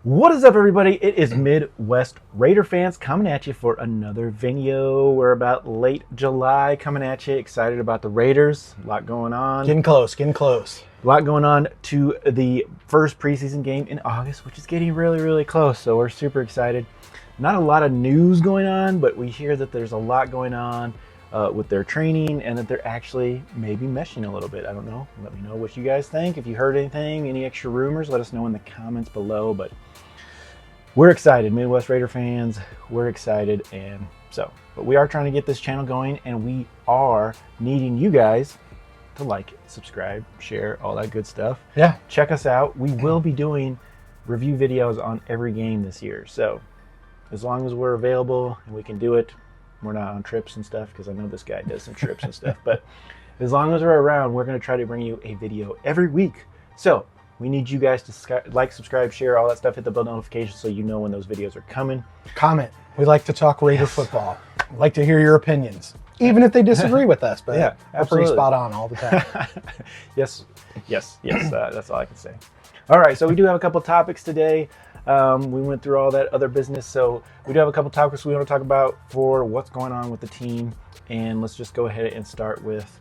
What is up, everybody? It is Midwest Raider fans coming at you for another video. We're about late July coming at you. Excited about the Raiders. A lot going on. Getting close, getting close. A lot going on to the first preseason game in August, which is getting really, really close. So we're super excited. Not a lot of news going on, but we hear that there's a lot going on with their training and that they're actually maybe meshing a little bit. I don't know. Let me know what you guys think. If you heard anything, any extra rumors, let us know in the comments below. But we're excited, Midwest Raider fans. We're excited, but we are trying to get this channel going, and we are needing you guys to like, subscribe, share, all that good stuff. Yeah. Check us out. We will be doing review videos on every game this year. So as long as we're available and we can do it, we're not on trips and stuff, because I know this guy does some trips and stuff. But as long as we're around, we're going to try to bring you a video every week. So we need you guys to like, subscribe, share, all that stuff. Hit the bell notification so you know when those videos are coming. Comment. We like to talk Raider football. We like to hear your opinions, even if they disagree with us. But yeah, we're pretty spot on all the time. yes. That's all I can say. All right, so we do have a couple topics today. We went through all that other business, so we do have a couple topics we want to talk about for what's going on with the team. And let's just go ahead and start with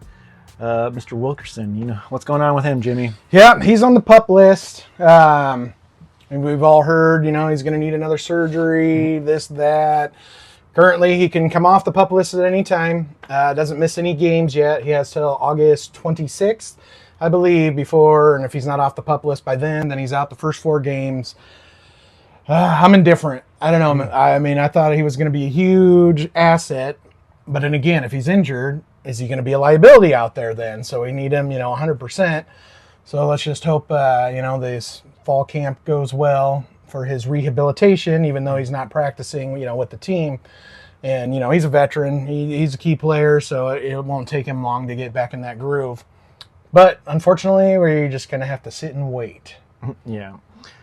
Mr. Wilkerson. You know, what's going on with him, Jimmy? Yeah, he's on the PUP list. And we've all heard, he's going to need another surgery, this, that. Currently, he can come off the PUP list at any time. Doesn't miss any games yet. He has till August 26th, I believe, before. And if he's not off the PUP list by then he's out the first 4 games. I'm indifferent. I don't know. I mean, I thought he was going to be a huge asset. But then again, if he's injured, is he going to be a liability out there then? So we need him, 100%. So let's just hope, this fall camp goes well for his rehabilitation, even though he's not practicing, with the team. And, he's a veteran. He's a key player, so it won't take him long to get back in that groove. But unfortunately, we're just going to have to sit and wait. Yeah.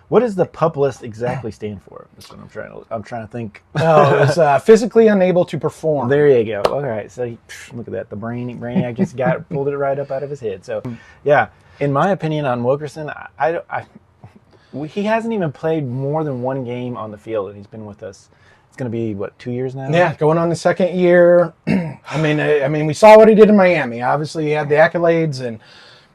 What does the PUP list exactly stand for? That's what I'm trying to think. Oh, it's physically unable to perform. There you go. All right. So look at that. The brainiac just pulled it right up out of his head. So, yeah. In my opinion on Wilkerson, he hasn't even played more than 1 game on the field, and he's been with us. It's going to be, 2 years now? Yeah, going on the 2nd year. I mean, we saw what he did in Miami. Obviously, he had the accolades, and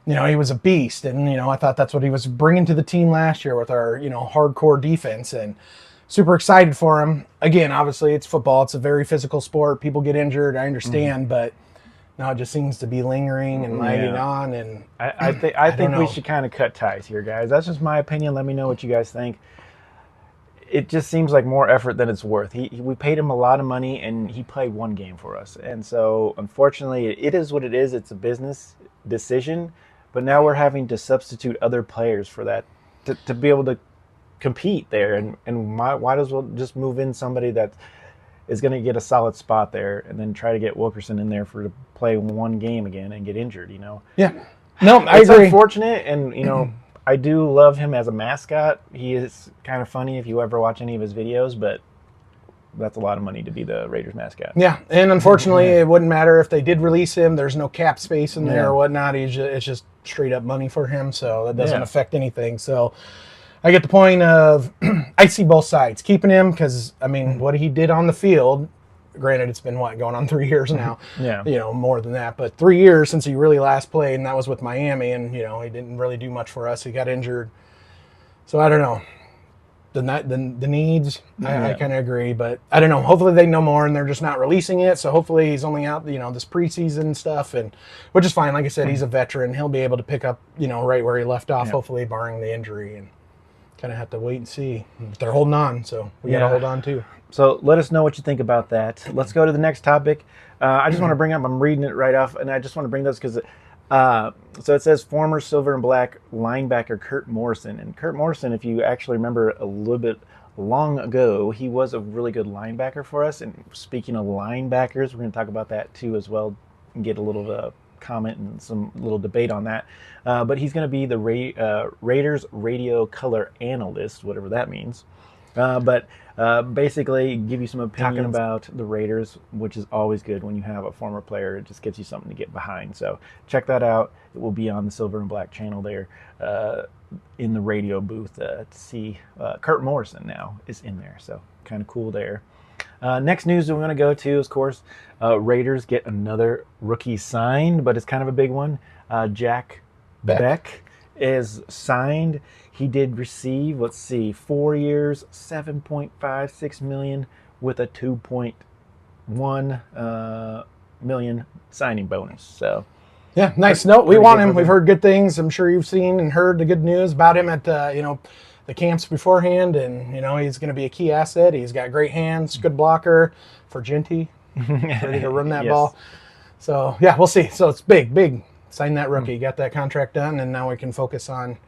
he was a beast. And I thought that's what he was bringing to the team last year with our hardcore defense, and super excited for him. Again, obviously, it's football. It's a very physical sport. People get injured. I understand, but. No, it just seems to be lingering and lagging on, and I think we should kind of cut ties here, guys. That's just my opinion. Let me know what you guys think. It just seems like more effort than it's worth. We paid him a lot of money, and he played 1 game for us. And so, unfortunately, it is what it is. It's a business decision, but now we're having to substitute other players for that to be able to compete there. And why does well just move in somebody that is going to get a solid spot there, and then try to get Wilkerson in there to play 1 game again and get injured, Yeah. No, I it's agree. Unfortunate, and, I do love him as a mascot. He is kind of funny if you ever watch any of his videos, but that's a lot of money to be the Raiders mascot. Yeah, and unfortunately, it wouldn't matter if they did release him. There's no cap space in there or whatnot. It's just straight up money for him, so that doesn't affect anything. So I get the point of I see both sides. Keeping him because, what he did on the field, granted it's been, going on 3 years now. Yeah. More than that. But 3 years since he really last played, and that was with Miami, and, he didn't really do much for us. He got injured. So I don't know. The needs, I kind of agree. But I don't know. Hopefully they know more, and they're just not releasing it. So hopefully he's only out, this preseason stuff, and which is fine. Like I said, he's a veteran. He'll be able to pick up, right where he left off, hopefully barring the injury. And kind of have to wait and see. They're holding on, so we got to hold on too. So let us know what you think about that. Let's go to the next topic. I just want to bring up, I'm reading it right off, and I just want to bring those because, so it says former Silver and Black linebacker Kurt Morrison. And Kurt Morrison, if you actually remember a little bit long ago, he was a really good linebacker for us. And speaking of linebackers, we're going to talk about that too as well, and get a little comment and some little debate on that. But he's going to be the Raiders radio color analyst, whatever that means. But basically, give you some opinion Talking. about the Raiders, which is always good when you have a former player. It just gives you something to get behind. So check that out. It will be on the Silver and Black channel there in the radio booth to see. Kurt Morrison now is in there, so kind of cool there. Next news we're going to go to is, of course, Raiders get another rookie signed, but it's kind of a big one. Jack Beck is signed. He did receive, let's see, 4 years, 7.56 million with a 2.1 million signing bonus. So Yeah, nice note. We pretty want good him. for We've them. heard good things. I'm sure you've seen and heard the good news about him at the camps beforehand, and he's going to be a key asset. He's got great hands, good blocker for Genty, ready to run that Yes. ball. So yeah, we'll see. So it's big, big. Sign that rookie, got that contract done, and now we can focus on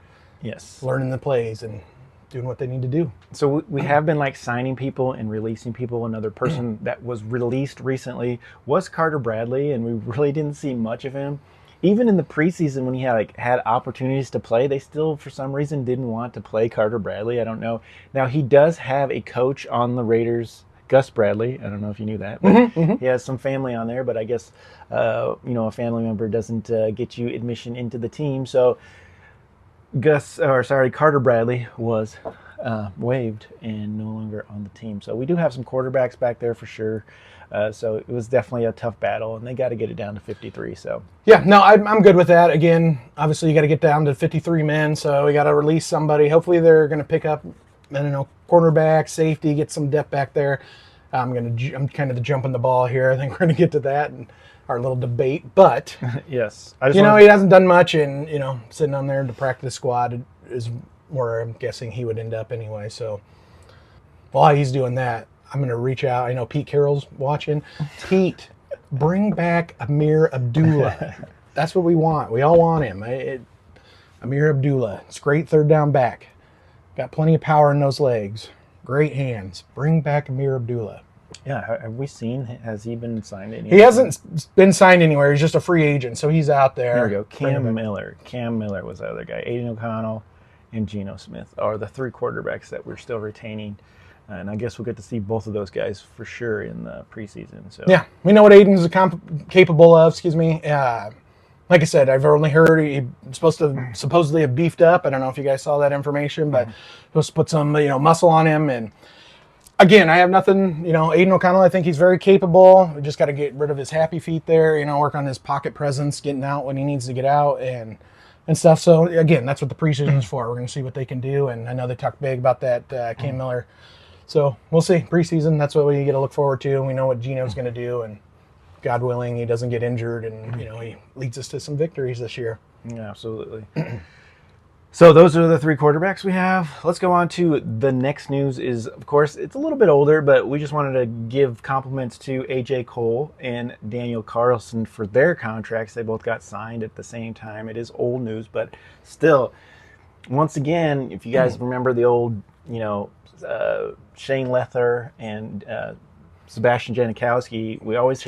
Yes. learning the plays and doing what they need to do. So we have been like signing people and releasing people. Another person that was released recently was Carter Bradley, and we really didn't see much of him. Even in the preseason, when he had opportunities to play, they still for some reason didn't want to play Carter Bradley. I don't know. Now he does have a coach on the Raiders, Gus Bradley. I don't know if you knew that, but he has some family on there. But I guess a family member doesn't get you admission into the team. So Carter Bradley was waived and no longer on the team. So we do have some quarterbacks back there for sure. So it was definitely a tough battle, and they got to get it down to 53. So Yeah, no, I'm good with that. Again, obviously you got to get down to 53 men, so we got to release somebody. Hopefully they're going to pick up, I don't know, cornerback, safety, get some depth back there. I'm kind of jumping the ball here. I think we're going to get to that and our little debate, but yes, I just want he hasn't done much, and sitting on there in the practice squad is where I'm guessing he would end up anyway. So while he's doing that, I'm going to reach out. I know Pete Carroll's watching. Pete, bring back Amir Abdullah. That's what we want. We all want him. Amir Abdullah. It's great third down back. Got plenty of power in those legs. Great hands. Bring back Amir Abdullah. yeah. Have we seen? Has he been signed anywhere? He hasn't been signed anywhere. He's just a free agent, so he's out there. There we go. Bring him Cam back. Miller. Cam Miller was the other guy. Aiden O'Connell and Geno Smith are the three quarterbacks that we're still retaining. And I guess we'll get to see both of those guys for sure in the preseason. So Yeah, we know what Aiden's capable of. Excuse me. Like I said, I've only heard he's supposed to supposedly have beefed up. I don't know if you guys saw that information, but supposed to put some muscle on him. And again, I have nothing. Aiden O'Connell, I think he's very capable. We just got to get rid of his happy feet there. Work on his pocket presence, getting out when he needs to get out and stuff. So again, that's what the preseason is for. We're going to see what they can do. And I know they talked big about that Cam Miller. So we'll see. Preseason, that's what we get to look forward to. We know what Geno's going to do, and God willing, he doesn't get injured, and he leads us to some victories this year. yeah, absolutely. So those are the three quarterbacks we have. Let's go on to the next news. Is of course it's a little bit older, but we just wanted to give compliments to AJ Cole and Daniel Carlson for their contracts. They both got signed at the same time. It is old news, but still, once again, if you guys remember the old, Shane Lether and Sebastian Janikowski, we've always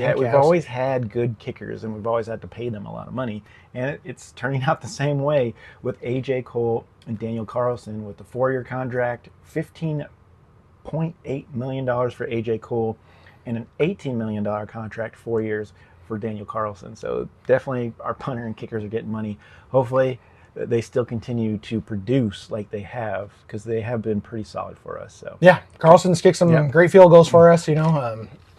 had good kickers, and we've always had to pay them a lot of money. And it's turning out the same way with AJ Cole and Daniel Carlson with the 4-year contract, $15.8 million for AJ Cole, and an $18 million contract, 4 years for Daniel Carlson. So definitely our punter and kickers are getting money. Hopefully they still continue to produce like they have, because they have been pretty solid for us. So Yeah, Carlson's kicked some great field goals for us.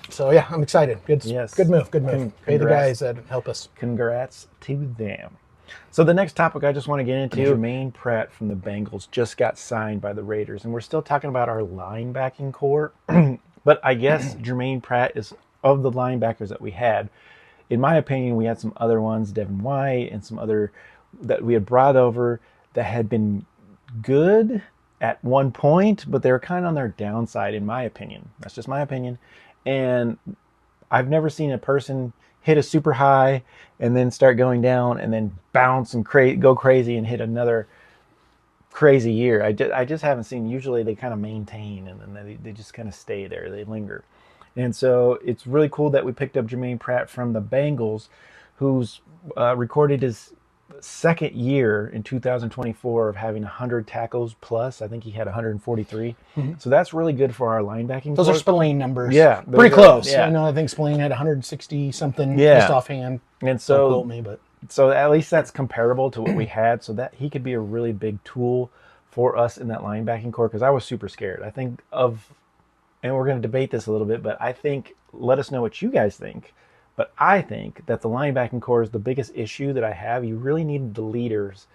So yeah, I'm excited. Good, Yes. good move. Good move. Pay the guys that help us. Congrats to them. So the next topic I just want to get into, Jermaine Pratt from the Bengals just got signed by the Raiders, and we're still talking about our linebacking core, but I guess Jermaine Pratt is, of the linebackers that we had, in my opinion, we had some other ones, Devin White and some other that we had brought over that had been good at one point, but they were kind of on their downside, in my opinion. That's just my opinion. And I've never seen a person hit a super high and then start going down and then bounce and go crazy and hit another crazy year. I just haven't seen. Usually they kind of maintain, and then they just kind of stay there. They linger. And so it's really cool that we picked up Jermaine Pratt from the Bengals, who's recorded his second year in 2024 of having 100 tackles plus. I think he had 143. So that's really good for our linebacking. Those are corps. Spillane numbers. Yeah, Pretty close. Yeah. I know. I think Spillane had 160 something Yeah. just offhand. And Don't so, quote me, but so at least that's comparable to what we had. So that he could be a really big tool for us in that linebacking core, because I was super scared. I think of, and we're going to debate this a little bit, but I think, let us know what you guys think. But I think that the linebacking core is the biggest issue that I have. You really need the leaders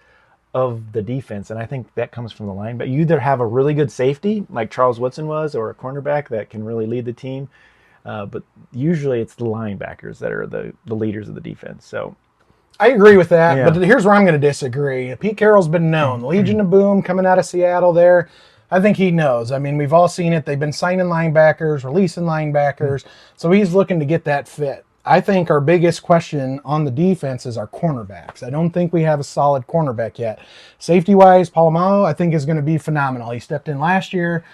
of the defense, and I think that comes from the line. But you either have a really good safety, like Charles Woodson was, or a cornerback that can really lead the team. But usually it's the linebackers that are the leaders of the defense. So I agree with that. Yeah. But here's where I'm going to disagree. Pete Carroll's been known. Legion of Boom coming out of Seattle there. I think he knows. I mean, we've all seen it. They've been signing linebackers, releasing linebackers. So he's looking to get that fit. I think our biggest question on the defense is our cornerbacks. I don't think we have a solid cornerback yet. Safety-wise, Palomao, I think, is going to be phenomenal. He stepped in last year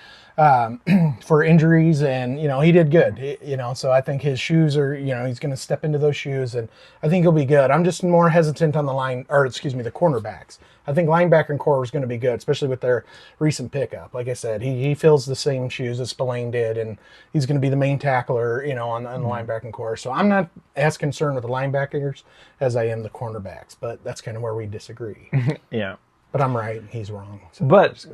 for injuries, and he did good. So I think his shoes are, he's going to step into those shoes, and I think he'll be good. I'm just more hesitant on the the cornerbacks. I think linebacker and core is going to be good, especially with their recent pickup. Like I said, he fills the same shoes as Spillane did, and he's going to be the main tackler, on the linebacking core. So I'm not as concerned with the linebackers as I am the cornerbacks, but that's kind of where we disagree. yeah. But I'm right, he's wrong. So But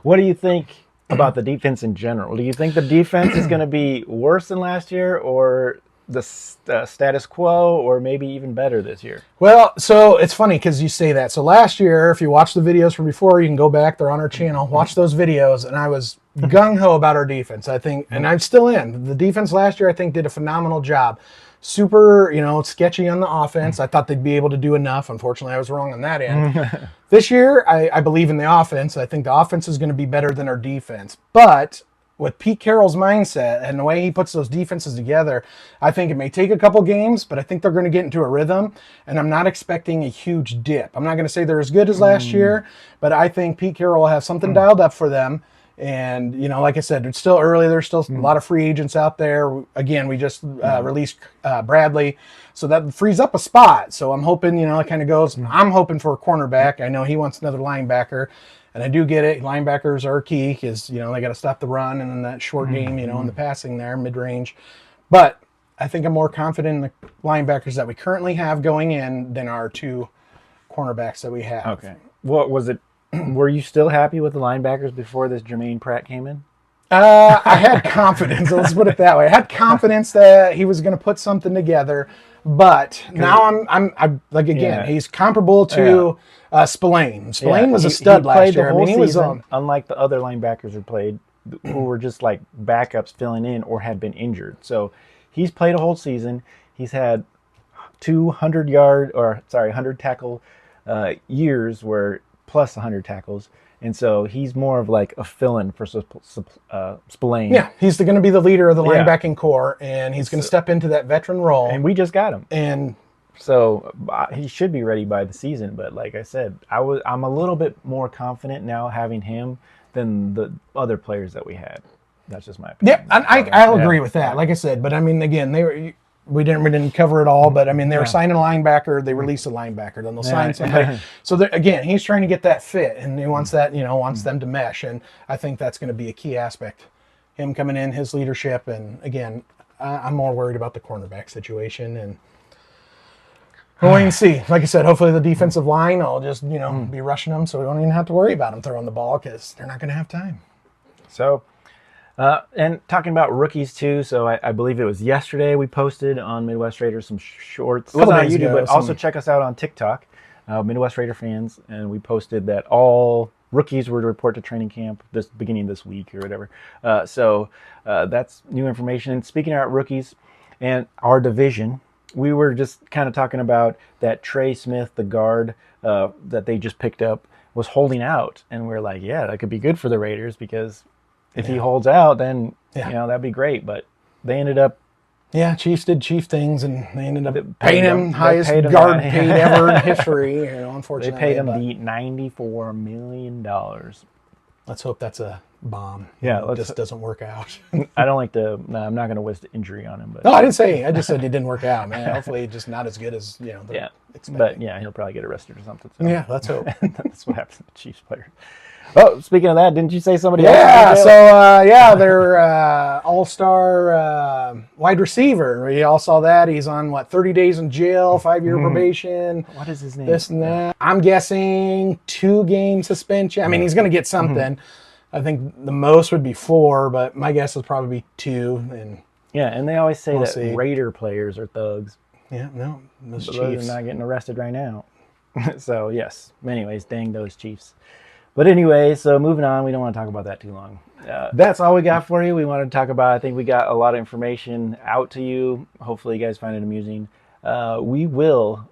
what do you think about the defense in general? Do you think the defense is going to be worse than last year, or the status quo, or maybe even better this year? Well, so it's funny because you say that. So last year, if you watch the videos from before, you can go back. They're on our channel. Watch those videos. And I was gung-ho about our defense, I think. And I still am. The defense last year, I think, did a phenomenal job. Super, sketchy on the offense. I thought they'd be able to do enough. Unfortunately, I was wrong on that end. This year, I believe in the offense. I think the offense is going to be better than our defense. But with Pete Carroll's mindset and the way he puts those defenses together, I think it may take a couple games, but I think they're going to get into a rhythm, and I'm not expecting a huge dip. I'm not going to say they're as good as last year, but I think Pete Carroll will have something dialed up for them. And, like I said, it's still early. There's still a lot of free agents out there. Again, we just released Bradley, so that frees up a spot. So I'm hoping, it kind of goes. I'm hoping for a cornerback. I know he wants another linebacker. And I do get it. Linebackers are key because, they got to stop the run and then that short game, in the passing there, mid-range. But I think I'm more confident in the linebackers that we currently have going in than our two cornerbacks that we have. Okay. What was it? Were you still happy with the linebackers before this Jermaine Pratt came in? I had confidence. Let's put it that way. I had confidence that he was going to put something together. But now I'm like, again, he's comparable to Spillane. Spillane was a stud last year. I mean, he was on. Unlike the other linebackers who were just like backups filling in or had been injured. So he's played a whole season. He's had 100 tackle years where plus 100 tackles. And so he's more of like a fill-in for Spillane. Yeah, he's going to be the leader of the linebacking core, and he's going to step into that veteran role. And we just got him. And so he should be ready by the season. But like I said, I'm a little bit more confident now having him than the other players that we had. That's just my opinion. Yeah, I'll agree with that. Like I said, but I mean, again, we didn't cover it all, but I mean, they were signing a linebacker, they released a linebacker, then they'll sign somebody. So again, he's trying to get that fit, and he wants that, wants them to mesh, and I think that's going to be a key aspect. Him coming in, his leadership, and again, I'm more worried about the cornerback situation, and we'll wait and see. Like I said, hopefully the defensive line will just, be rushing them, so we don't even have to worry about them throwing the ball because they're not going to have time. So. And talking about rookies too, so I believe it was yesterday we posted on Midwest Raiders some shorts. It wasn't on YouTube, but also check us out on TikTok, Midwest Raider fans, and we posted that all rookies were to report to training camp beginning this week or whatever. So that's new information. And speaking about rookies and our division, we were just kind of talking about that Trey Smith, the guard that they just picked up, was holding out, and we're like, yeah, that could be good for the Raiders because if he holds out, then that'd be great. But they ended up, Chiefs did Chief things, and they ended up paying him highest guard paid ever in history. Unfortunately, they paid him the $94 million. Let's hope that's a bomb. Yeah, It just doesn't work out. I don't like to. No, I'm not going to wish the injury on him. But No, I didn't say. I just said it didn't work out, man. Hopefully, just not as good as yeah, expecting. but yeah, he'll probably get arrested or something. So. Yeah, let's hope. That's what happens to the Chiefs players. Oh, speaking of that, didn't you say somebody else? Yeah, so their all-star wide receiver. We all saw that. He's on 30 days in jail, 5-year probation. What is his name? This and that. I'm guessing 2-game suspension. I mean, he's going to get something. I think the most would be 4, but my guess is probably 2. And yeah, and they always say we'll that see. Raider players are thugs. Yeah, no, those But Chiefs those are not getting arrested right now. So yes. Anyways, dang those Chiefs. But anyway, so moving on, we don't want to talk about that too long. That's all we got for you. We wanted to talk about, I think we got a lot of information out to you. Hopefully you guys find it amusing. We will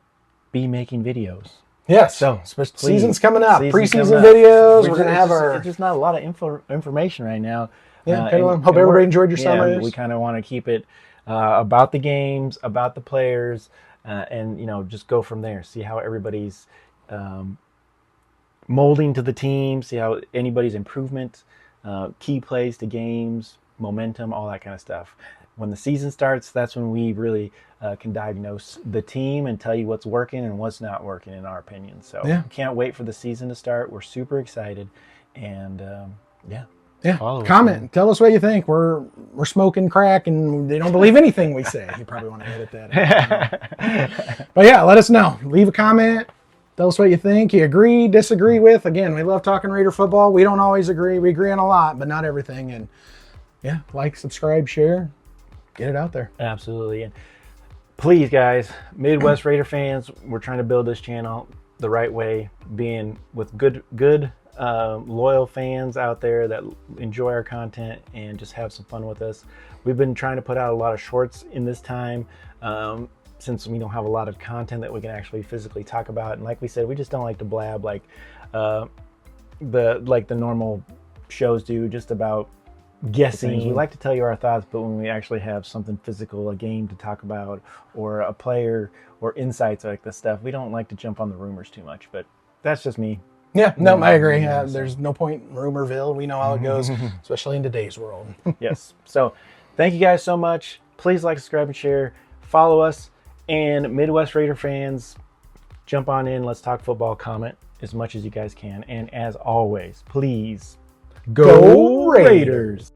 be making videos. Yes. So season's coming up. Season's Preseason coming up. videos. We're going to have There's just not a lot of information right now. Yeah, hope everybody enjoyed your summer. We kind of want to keep it about the games, about the players, and just go from there. See how everybody's molding to the team. See how anybody's improvement, key plays to games, momentum, all that kind of stuff. When the season starts, that's when we really can diagnose the team and tell you what's working and what's not working, in our opinion. So can't wait for the season to start. We're super excited, and comment. Tell us what you think. We're smoking crack, and they don't believe anything we say. You probably want to edit that out. But yeah, let us know. Leave a comment. Tell us what you think. You agree, disagree with. Again, we love talking Raider football. We don't always agree. We agree on a lot, but not everything. And yeah, like, subscribe, share. Get it out there. Absolutely. And please, guys, Midwest Raider fans, we're trying to build this channel the right way, being with good loyal fans out there that enjoy our content and just have some fun with us. We've been trying to put out a lot of shorts in this time, since we don't have a lot of content that we can actually physically talk about. And like we said, we just don't like to blab like the normal shows do, just about guessing. We like to tell you our thoughts, but when we actually have something physical, a game to talk about, or a player, or insights like this stuff, we don't like to jump on the rumors too much. But that's just me. Yeah, no, I agree. There's no point in rumorville. We know how it goes, especially in today's world. Yes. So thank you guys so much. Please like, subscribe, and share. Follow us. And Midwest Raider fans, jump on in. Let's talk football. Comment as much as you guys can. And as always, please go Raiders!